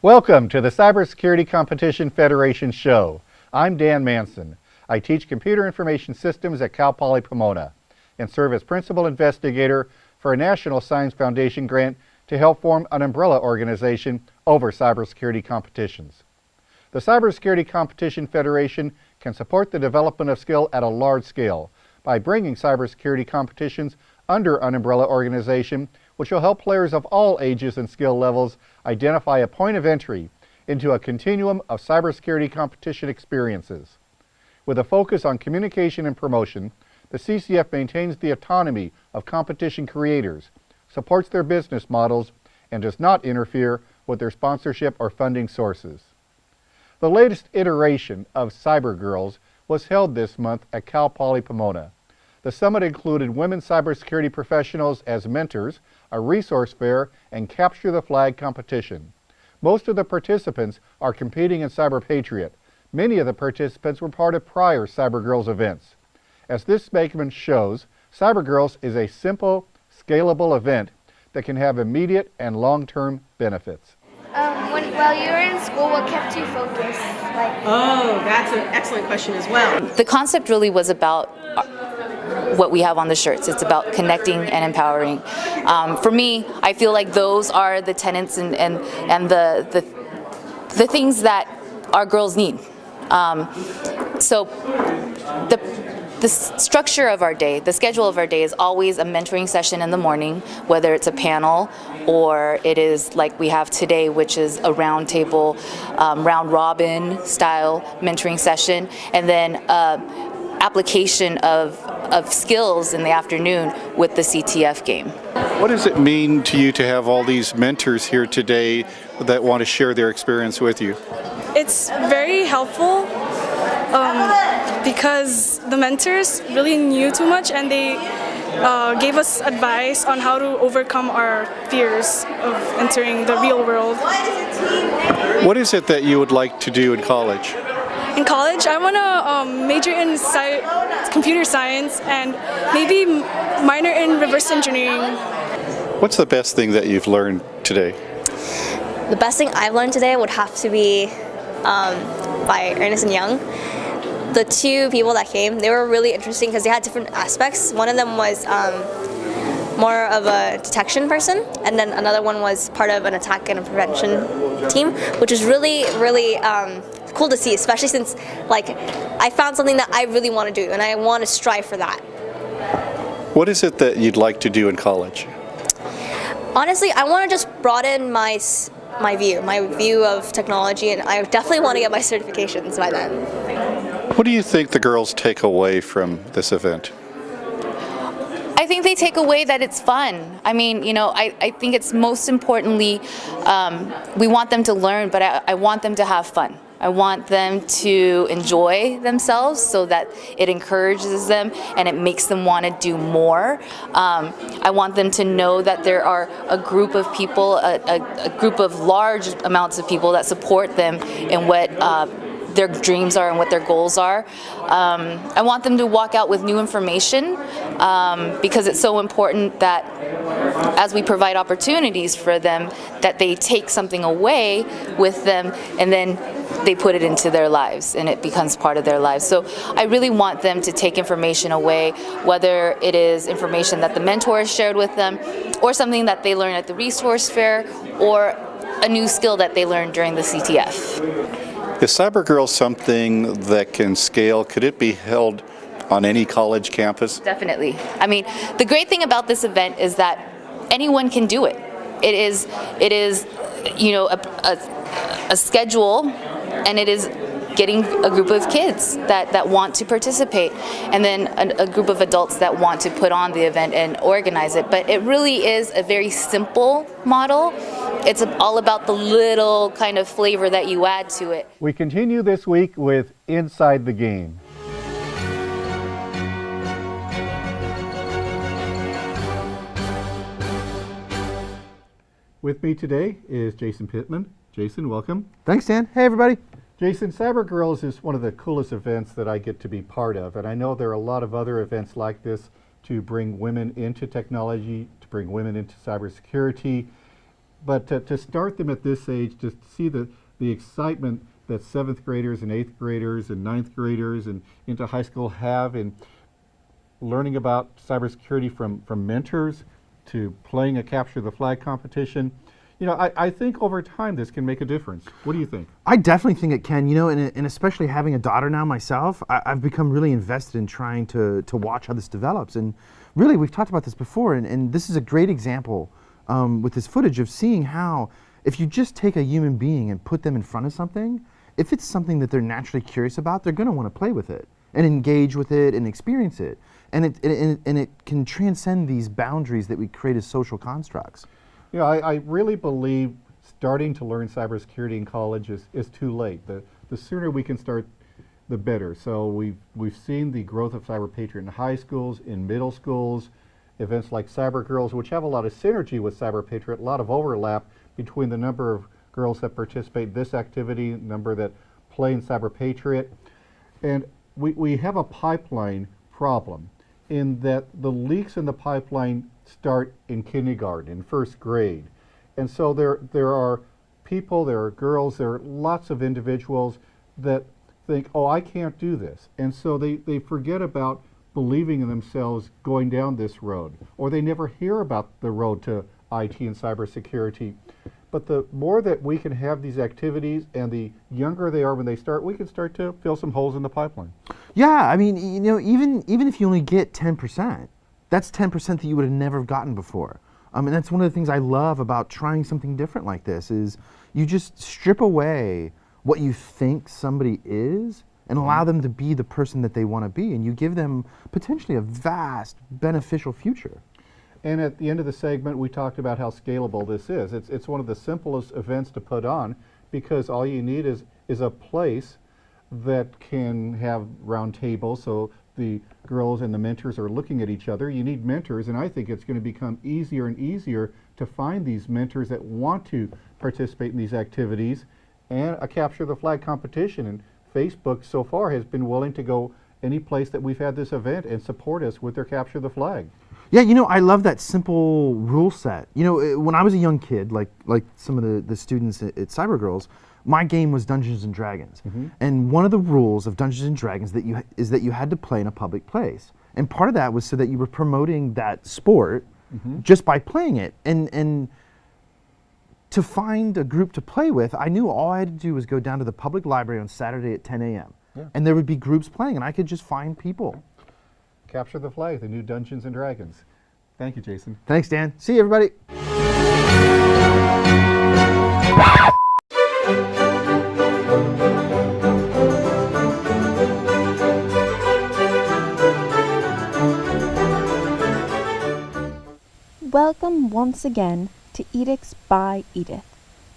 Welcome to the Cybersecurity Competition Federation show. I'm Dan Manson. I teach computer information systems at Cal Poly Pomona and serve as principal investigator for a National Science Foundation grant to help form an umbrella organization over cybersecurity competitions. The Cybersecurity Competition Federation can support the development of skill at a large scale by bringing cybersecurity competitions under an umbrella organization, which will help players of all ages and skill levels identify a point of entry into a continuum of cybersecurity competition experiences. With a focus on communication and promotion, the CCF maintains the autonomy of competition creators, supports their business models, and does not interfere with their sponsorship or funding sources. The latest iteration of Cyber Girls was held this month at Cal Poly Pomona. The summit included women cybersecurity professionals as mentors, a resource fair, and Capture the Flag competition. Most of the participants are competing in Cyber Patriot. Many of the participants were part of prior Cyber Girls events. As this segment shows, Cyber Girls is a simple, scalable event that can have immediate and long-term benefits. While you were in school, what kept you focused? Oh, that's an excellent question as well. The concept really was about what we have on the shirts. It's about connecting and empowering. For me, I feel like those are the tenets and the things that our girls need. So the structure of our day, the schedule of our day is always a mentoring session in the morning, whether it's a panel or it is like we have today, which is a round table, round robin style mentoring session, and then application of skills in the afternoon with the CTF game. What does it mean to you to have all these mentors here today that want to share their experience with you? It's very helpful because the mentors really knew too much and they gave us advice on how to overcome our fears of entering the real world. What is it that you would like to do in college? In college, I want to major in computer science and maybe minor in reverse engineering. What's the best thing that you've learned today? The best thing I've learned today would have to be by Ernest and Young. The two people that came, they were really interesting because they had different aspects. One of them was more of a detection person, and then another one was part of an attack and a prevention team, which is really, really cool to see, especially since I found something that I really want to do and I want to strive for that. What is it that you'd like to do in college? Honestly, I want to just broaden my view of technology, and I definitely want to get my certifications by then. What do you think the girls take away from this event? I think they take away that it's fun. I mean, I think it's most importantly, we want them to learn, but I want them to have fun. I want them to enjoy themselves so that it encourages them and it makes them want to do more. I want them to know that there are a group of people, a group of large amounts of people that support them in what their dreams are and what their goals are. I want them to walk out with new information because it's so important that as we provide opportunities for them, that they take something away with them and then they put it into their lives and it becomes part of their lives. So I really want them to take information away, whether it is information that the mentors shared with them or something that they learned at the resource fair or a new skill that they learned during the CTF. Is Cyber Girls something that can scale? Could it be held on any college campus? Definitely. I mean, the great thing about this event is that anyone can do it. It is a schedule, and it is getting a group of kids that want to participate, and then a group of adults that want to put on the event and organize it. But it really is a very simple model. It's all about the little kind of flavor that you add to it. We continue this week with Inside the Game. With me today is Jason Pittman. Jason, welcome. Thanks, Dan. Hey, everybody. Jason, Cyber Girls is one of the coolest events that I get to be part of, and I know there are a lot of other events like this to bring women into technology, to bring women into cybersecurity. But to start them at this age, to see the excitement that 7th graders and 8th graders and 9th graders and into high school have in learning about cybersecurity from mentors to playing a capture the flag competition, you know, I think over time this can make a difference. What do you think? I definitely think it can, you know, and especially having a daughter now myself, I've become really invested in trying to watch how this develops. And really, we've talked about this before, and this is a great example with this footage of seeing how if you just take a human being and put them in front of something, if it's something that they're naturally curious about, they're going to want to play with it and engage with it and experience it. And it can transcend these boundaries that we create as social constructs. You know, I really believe starting to learn cybersecurity in college is too late. The sooner we can start, the better. So we've seen the growth of Cyber Patriot in high schools, in middle schools, events like Cyber Girls, which have a lot of synergy with Cyber Patriot, a lot of overlap between the number of girls that participate in this activity, number that play in Cyber Patriot. And we have a pipeline problem in that the leaks in the pipeline start in kindergarten, in 1st grade. And so there are people, there are girls, there are lots of individuals that think, oh, I can't do this. And so they forget about believing in themselves going down this road, or they never hear about the road to IT and cybersecurity. But the more that we can have these activities and the younger they are when they start, we can start to fill some holes in the pipeline. Yeah, I mean, you know, even if you only get 10%, that's 10% that you would have never gotten before. And that's one of the things I love about trying something different like this is you just strip away what you think somebody is and allow them to be the person that they want to be, and you give them potentially a vast beneficial future. And at the end of the segment, we talked about how scalable this is. It's one of the simplest events to put on because all you need is a place that can have round tables so the girls and the mentors are looking at each other. You need mentors, and I think it's going to become easier and easier to find these mentors that want to participate in these activities, and a capture the flag competition. And Facebook so far has been willing to go any place that we've had this event and support us with their capture the flag. Yeah, you know, I love that simple rule set. You know, when I was a young kid, like some of the students at Cyber Girls, my game was Dungeons and Dragons. And one of the rules of Dungeons and Dragons is that you had to play in a public place. And part of that was so that you were promoting that sport just by playing it. And to find a group to play with, I knew all I had to do was go down to the public library on Saturday at 10 a.m. And there would be groups playing, and I could just find people. Capture the flag, the new Dungeons and Dragons. Thank you, Jason. Thanks, Dan. See you, everybody. Welcome once again to Edicts by Edith,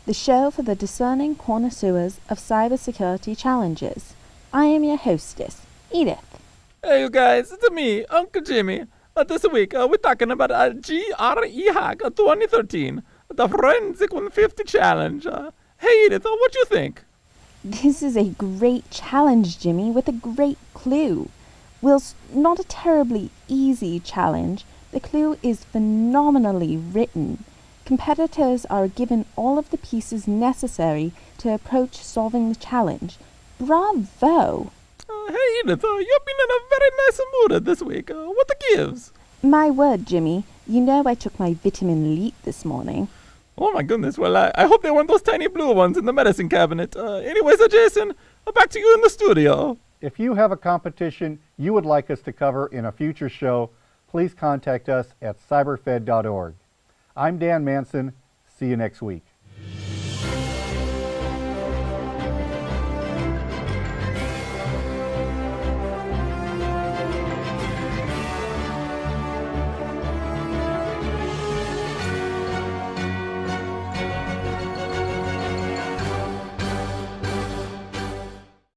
the show for the discerning connoisseurs of cybersecurity challenges. I am your hostess, Edith. Hey you guys, it's me, Uncle Jimmy. This week we're talking about GRE Hack 2013, the Forensic 150 Challenge. Hey Edith, what you think? This is a great challenge, Jimmy, with a great clue. Whilst not a terribly easy challenge, the clue is phenomenally written. Competitors are given all of the pieces necessary to approach solving the challenge. Bravo! Hey Edith, you've been in a very nice mood this week. What the gives? My word, Jimmy. You know I took my vitamin Elite this morning. Oh my goodness, well I hope they weren't those tiny blue ones in the medicine cabinet. Anyways, Jason, back to you in the studio. If you have a competition you would like us to cover in a future show, please contact us at cyberfed.org. I'm Dan Manson. See you next week.